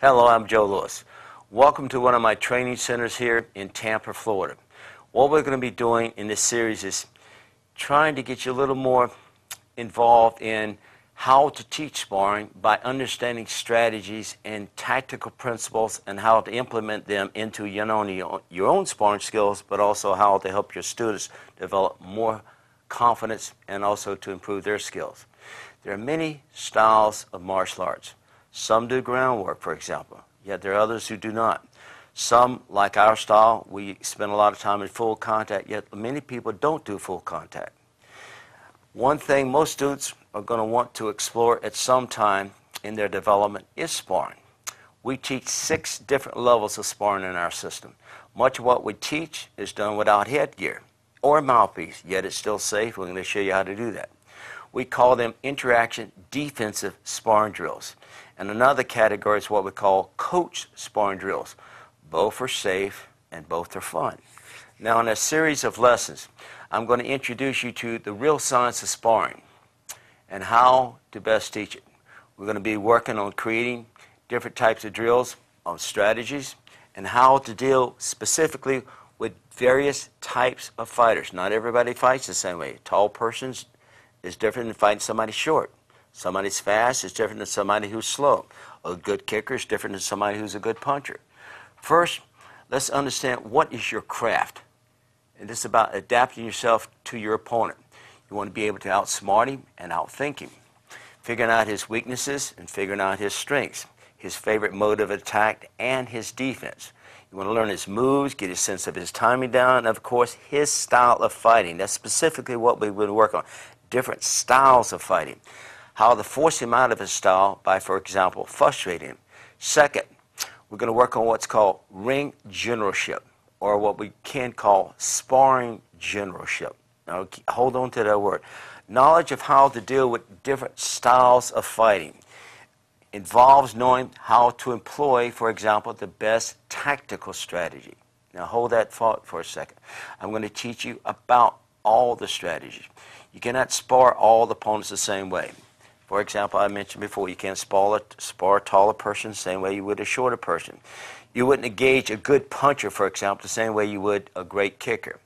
Hello, I'm Joe Lewis. Welcome to one of my training centers here in Tampa, Florida. What we're going to be doing in this series is trying to get you a little more involved in how to teach sparring by understanding strategies and tactical principles and how to implement them into not only your own sparring skills, but also how to help your students develop more confidence and also to improve their skills. There are many styles of martial arts. Some do groundwork, for example, yet there are others who do not. Some, like our style, we spend a lot of time in full contact, yet many people don't do full contact. One thing most students are going to want to explore at some time in their development is sparring. We teach 6 different levels of sparring in our system. Much of what we teach is done without headgear or mouthpiece, yet it's still safe. We're going to show you how to do that. We call them interaction defensive sparring drills. And another category is what we call coach sparring drills. Both are safe and both are fun. Now, in a series of lessons, I'm going to introduce you to the real science of sparring and how to best teach it. We're going to be working on creating different types of drills, on strategies, and how to deal specifically with various types of fighters. Not everybody fights the same way. A tall person is different than fighting somebody short. Somebody's fast is different than somebody who's slow. A good kicker is different than somebody who's a good puncher. First, let's understand what is your craft. And this is about adapting yourself to your opponent. You want to be able to outsmart him and outthink him, figuring out his weaknesses and figuring out his strengths, his favorite mode of attack and his defense. You want to learn his moves, get a sense of his timing down, and of course his style of fighting. That's specifically what we would work on. Different styles of fighting. How to force him out of his style by, for example, frustrating him. Second, we're going to work on what's called ring generalship, or what we can call sparring generalship. Now, hold on to that word. Knowledge of how to deal with different styles of fighting involves knowing how to employ, for example, the best tactical strategy. Now, hold that thought for a second. I'm going to teach you about all the strategies. You cannot spar all the opponents the same way. For example, I mentioned before, you can't spar a taller person the same way you would a shorter person. You wouldn't engage a good puncher, for example, the same way you would a great kicker.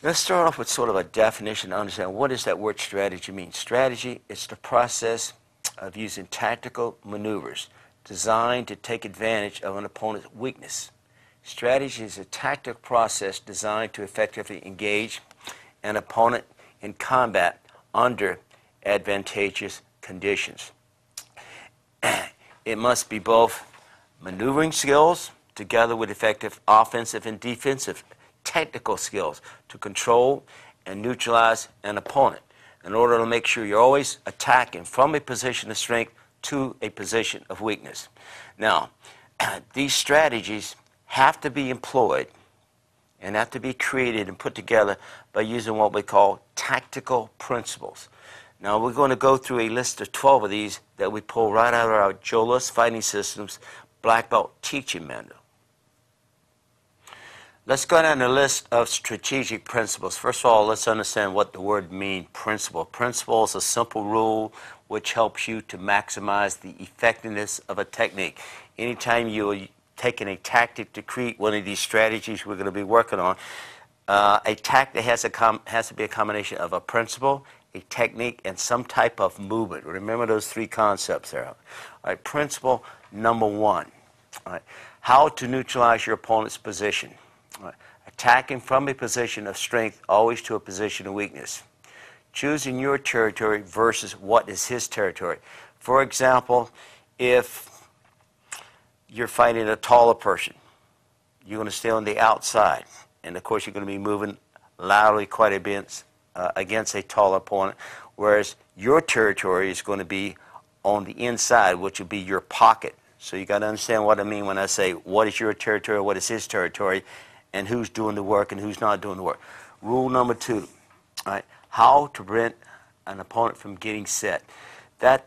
Let's start off with sort of a definition to understand what does that word strategy mean. Strategy is the process of using tactical maneuvers designed to take advantage of an opponent's weakness. Strategy is a tactical process designed to effectively engage an opponent in combat under advantageous conditions. It must be both maneuvering skills together with effective offensive and defensive technical skills to control and neutralize an opponent in order to make sure you're always attacking from a position of strength to a position of weakness. Now, these strategies have to be employed and have to be created and put together by using what we call tactical principles. Now, we're going to go through a list of 12 of these that we pull right out of our Joe Lewis Fighting Systems Black Belt Teaching Manual. Let's go down the list of strategic principles. First of all, let's understand what the word means, principle. Principle is a simple rule which helps you to maximize the effectiveness of a technique. Anytime you're taking a tactic to create one of these strategies we're going to be working on, a tactic has to be a combination of a principle, a technique, and some type of movement. Remember those 3 concepts there. All right, principle number 1. All right, how to neutralize your opponent's position. All right, attacking from a position of strength always to a position of weakness. Choosing your territory versus what is his territory. For example, if you're fighting a taller person, you're going to stay on the outside. And of course, you're going to be moving laterally quite a bit against a taller opponent, whereas your territory is going to be on the inside, which would be your pocket. So you got to understand what I mean when I say what is your territory, what is his territory, and who's doing the work and who's not doing the work. Rule number 2, all right, how to prevent an opponent from getting set. That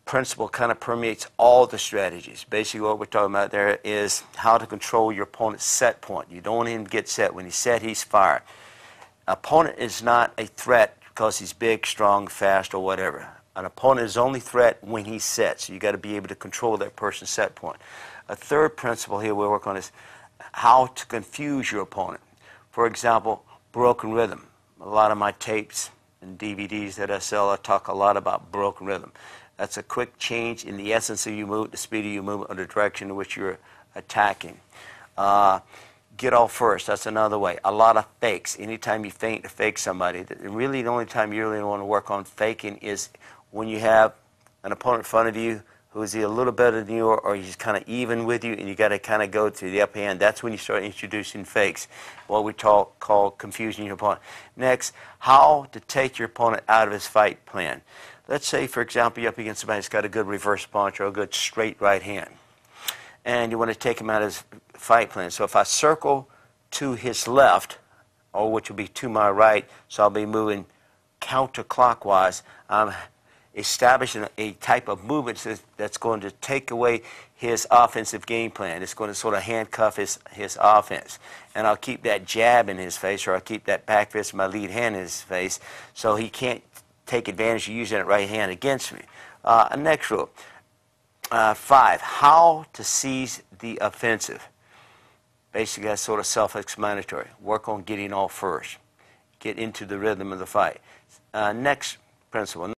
principle kind of permeates all the strategies. Basically what we're talking about there is how to control your opponent's set point. You don't want him to get set. When he's set, he's fired. Opponent is not a threat because he's big, strong, fast, or whatever. an opponent is only threat when he sets. You got to be able to control that person's set point. A third principle here we work on is how to confuse your opponent. For example, broken rhythm. A lot of my tapes and DVDs that I sell, I talk a lot about broken rhythm. That's a quick change in the essence of your movement, the speed of your movement, or the direction in which you're attacking. Get off first. That's another way. A lot of fakes. Anytime you feint to fake somebody, really the only time you really want to work on faking is when you have an opponent in front of you who is either a little better than you or he's kind of even with you, and you got to kind of go to the upper hand. That's when you start introducing fakes, what we call confusing your opponent. Next, how to take your opponent out of his fight plan. Let's say, for example, you're up against somebody that's got a good reverse punch or a good straight right hand, and you want to take him out of his fight plan. So if I circle to his left, or which will be to my right, so I'll be moving counterclockwise, I'm establishing a type of movement that's going to take away his offensive game plan. It's going to sort of handcuff his offense. And I'll keep that jab in his face, or I'll keep that back fist of my lead hand in his face, so he can't take advantage of using that right hand against me. Next rule. 5, how to seize the offensive. Basically, that's sort of self-explanatory. Work on getting off first. Get into the rhythm of the fight. Next principle.